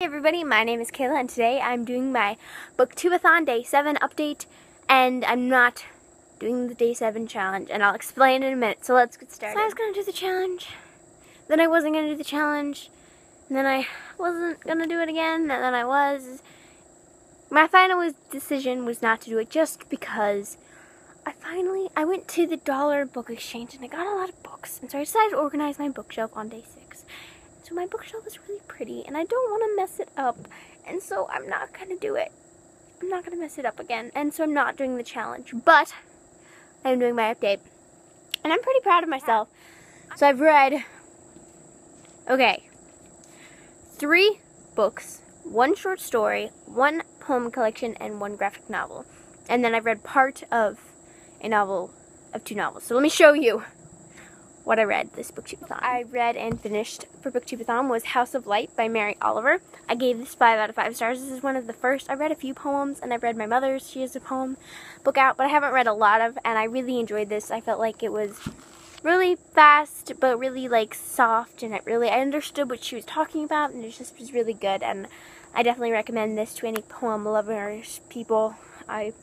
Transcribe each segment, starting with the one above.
Hey everybody, my name is Kayla and today I'm doing my Book-Tube-A-Thon Day 7 update, and I'm not doing the Day 7 challenge, and I'll explain in a minute, so let's get started. So I was going to do the challenge, then I wasn't going to do the challenge, and then I wasn't going to do it again, and then I was. My final decision was not to do it just because I went to the dollar book exchange and I got a lot of books, and so I decided to organize my bookshelf on Day 6. So my bookshelf is really pretty, and I don't want to mess it up, and so I'm not going to do it. I'm not going to mess it up again, and so I'm not doing the challenge, but I'm doing my update, and I'm pretty proud of myself. So I've read, 3 books, 1 short story, 1 poem collection, and 1 graphic novel. And then I've read part of a novel of 2 novels. So let me show you what I read this Book-Tube-A-Thon. I read and finished for Book-Tube-A-Thon was House of Light by Mary Oliver. I gave this 5 out of 5 stars. This is one of the first. I read a few poems, and I read my mother's. She has a poem book out, but I haven't read a lot of, and I really enjoyed this. I felt like it was really fast, but really like soft, and I understood what she was talking about, and it just was really good, and I definitely recommend this to any poem lovers people. I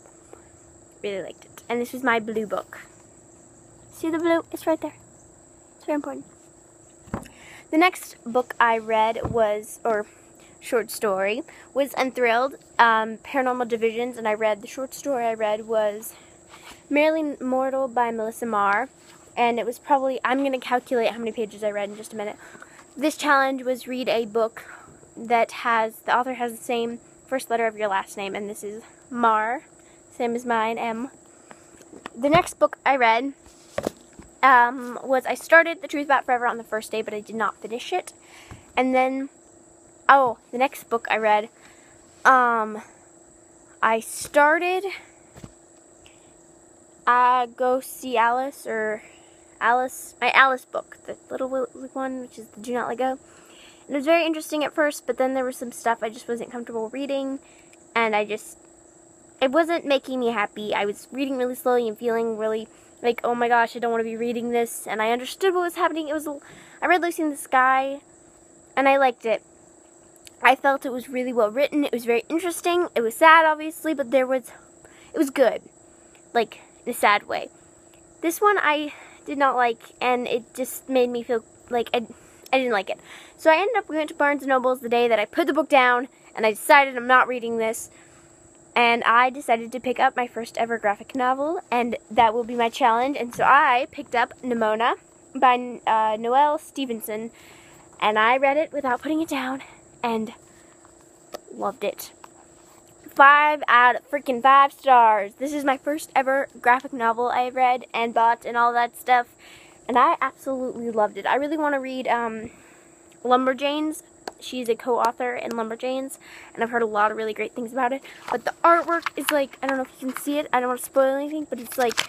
really liked it. And this was my blue book. See the blue? It's right there. Very important. The next book I read was, or short story, was Unthrilled, Paranormal Divisions, and I read, the short story I read was Merely Mortal by Melissa Marr, and it was probably, I'm going to calculate how many pages I read in just a minute. This challenge was read a book that the author has the same first letter of your last name, and this is Marr, same as mine, M. The next book I read was I started The Truth About Forever on the first day, but I did not finish it. And then, the next book I read, I started Go See Alice, or Alice, my Alice book, the little one, which is the Do Not Let Go. And it was very interesting at first, but then there was some stuff I just wasn't comfortable reading, and it wasn't making me happy. I was reading really slowly and feeling really like, oh my gosh, I don't want to be reading this, and I understood what was happening. I read Lucy in the Sky, and I liked it. I felt it was really well written. It was very interesting. It was sad, obviously, but it was good, like, in a sad way. This one I did not like, and it just made me feel like I didn't like it. So we went to Barnes & Noble's the day that I put the book down, and I decided I'm not reading this. And I decided to pick up my first ever graphic novel, and that will be my challenge. And so I picked up Nimona by Noelle Stevenson, and I read it without putting it down, and loved it. 5 out of freaking 5 stars. This is my first ever graphic novel I read and bought and all that stuff, and I absolutely loved it. I really want to read Lumberjanes. She's a co-author in Lumberjanes, and I've heard a lot of really great things about it. But the artwork is like, I don't know if you can see it. I don't want to spoil anything, but it's like,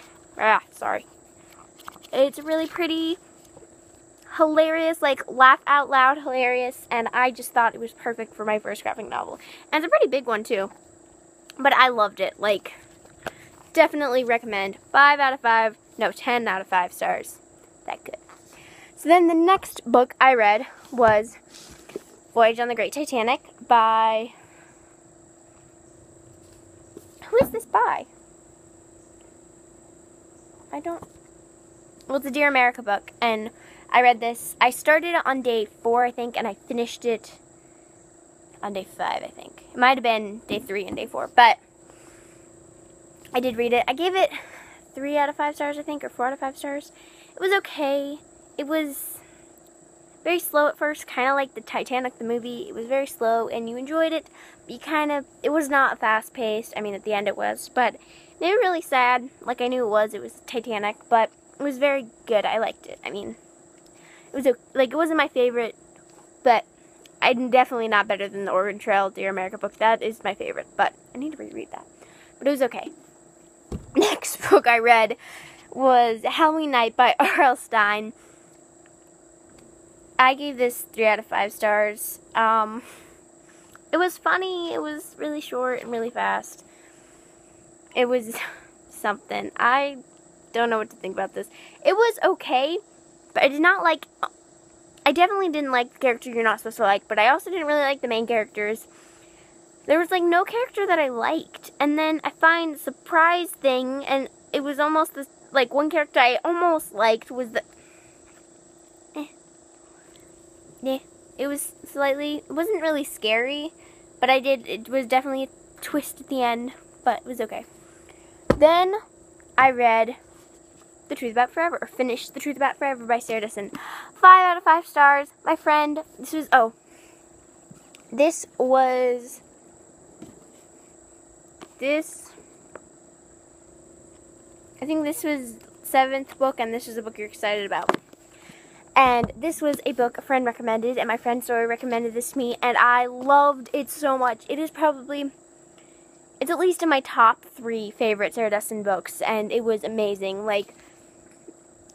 sorry. It's really pretty, hilarious, like laugh out loud hilarious, and I just thought it was perfect for my first graphic novel. And it's a pretty big one too. But I loved it. Like, definitely recommend. 10 out of 5 stars. That good. So then the next book I read was Voyage on the Great Titanic by, who is this by? Well, it's a Dear America book, and I read this. I started it on day 4, I think, and I finished it on day 5, I think. It might have been day 3 and day 4, but I did read it. I gave it 3 out of 5 stars, I think, or 4 out of 5 stars. It was okay. It was very slow at first, kind of like the Titanic, the movie. It was very slow, and you enjoyed it, but it was not fast-paced. I mean, at the end it was, but it made me really sad, like I knew it was Titanic, but it was very good. I liked it. I mean, it wasn't my favorite, but I'm definitely not better than the Oregon Trail Dear America book. That is my favorite, but I need to reread that. But it was okay. Next book I read was Halloween Night by R.L. Stine. I gave this 3 out of 5 stars. It was funny. It was really short and really fast. It was something. I don't know what to think about this. It was okay, but I did not like I definitely didn't like the character you're not supposed to like, but I also didn't really like the main characters. There was like no character that I liked. And then I find the surprise thing, and it was almost this, like one character I almost liked was the, it was slightly, it wasn't really scary, but it was definitely a twist at the end, but it was okay. Then I read The Truth About Forever, or finished The Truth About Forever by Sarah Dessen. 5 out of 5 stars. My friend, I think this was 7th book, and this was a book you're excited about. And this was a book a friend recommended, and my friend Story recommended this to me, and I loved it so much. It's at least in my top 3 favorite Sarah Dessen books, and it was amazing. Like,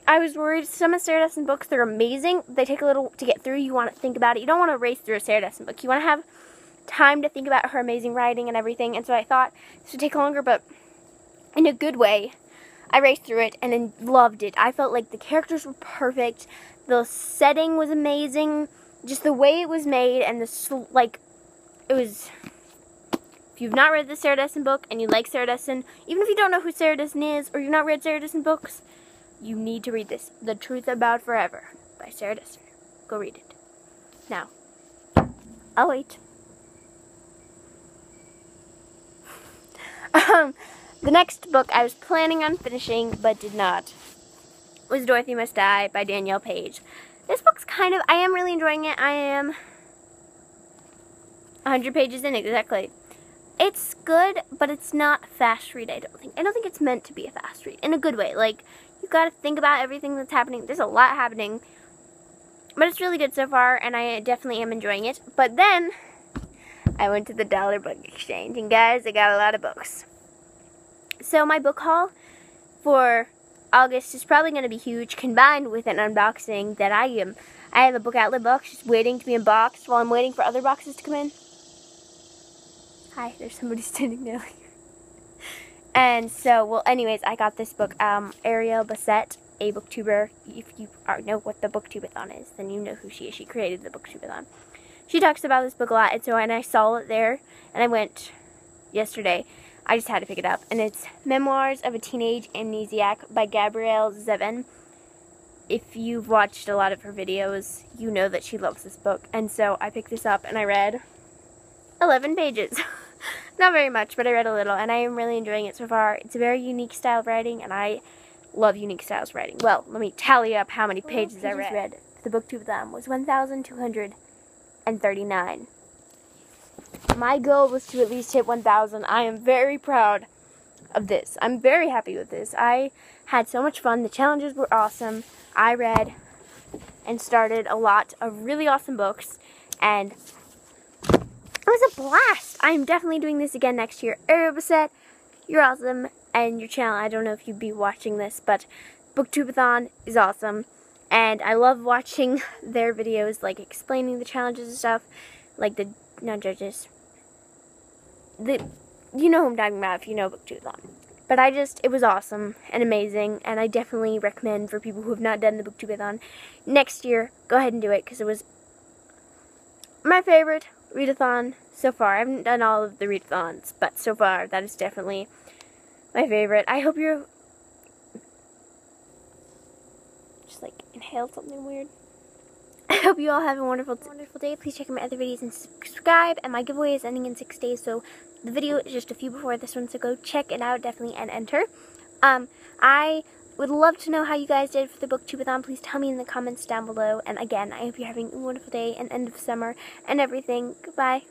I was worried, some of Sarah Dessen books, they're amazing. They take a little to get through. You want to think about it. You don't want to race through a Sarah Dessen book. You want to have time to think about her amazing writing and everything, and so I thought this would take longer, but in a good way. I raced through it and then loved it. I felt like the characters were perfect. The setting was amazing. Just the way it was made, and it was, if you've not read the Sarah Dessen book and you like Sarah Dessen, even if you don't know who Sarah Dessen is or you've not read Sarah Dessen books, you need to read this. The Truth About Forever by Sarah Dessen. Go read it. Now, I'll wait. The next book I was planning on finishing, but did not, was Dorothy Must Die by Danielle Page. This book's I am really enjoying it. I am 100 pages in exactly. It's good, but it's not a fast read, I don't think. I don't think it's meant to be a fast read, in a good way. Like, you've got to think about everything that's happening. There's a lot happening, but it's really good so far, and I definitely am enjoying it. But then, I went to the Dollar Book Exchange, and guys, I got a lot of books. So my book haul for August is probably going to be huge, combined with an unboxing that I have a book outlet box just waiting to be unboxed while I'm waiting for other boxes to come in. Hi, there's somebody standing there. And so, well, anyways, I got this book, Ariel Bassett, a booktuber. If you know what the Book-Tube-A-Thon is, then you know who she is. She created the Book-Tube-A-Thon. She talks about this book a lot, and so when I saw it there, and I went yesterday, I just had to pick it up, and it's Memoirs of a Teenage Amnesiac by Gabrielle Zevin. If you've watched a lot of her videos, you know that she loves this book, and so I picked this up, and I read 11 pages. Not very much, but I read a little, and I am really enjoying it so far. It's a very unique style of writing, and I love unique styles of writing. Well, let me tally up how many pages I read. The Book-Tube-A-Thon was 1,239. My goal was to at least hit 1,000. I am very proud of this. I'm very happy with this. I had so much fun. The challenges were awesome. I read and started a lot of really awesome books, and it was a blast. I'm definitely doing this again next year. Ariel Bassett, you're awesome, and your channel, I don't know if you'd be watching this, but Book-Tube-A-Thon is awesome, and I love watching their videos, like explaining the challenges and stuff, like the, not judges, you know who I'm talking about if you know Book-Tube-A-Thon. But it was awesome and amazing, and I definitely recommend for people who have not done the Book-Tube-A-Thon next year, go ahead and do it, because it was my favorite readathon so far. I haven't done all of the readathons, but so far, that is definitely my favorite. I hope you're just like inhaled something weird. I hope you all have a wonderful day. Please check out my other videos and subscribe. And my giveaway is ending in 6 days, so the video is just a few before this one, so go check it out definitely and enter. I would love to know how you guys did for the Book-Tube-A-Thon. Please tell me in the comments down below. And again, I hope you're having a wonderful day and end of summer and everything. Goodbye.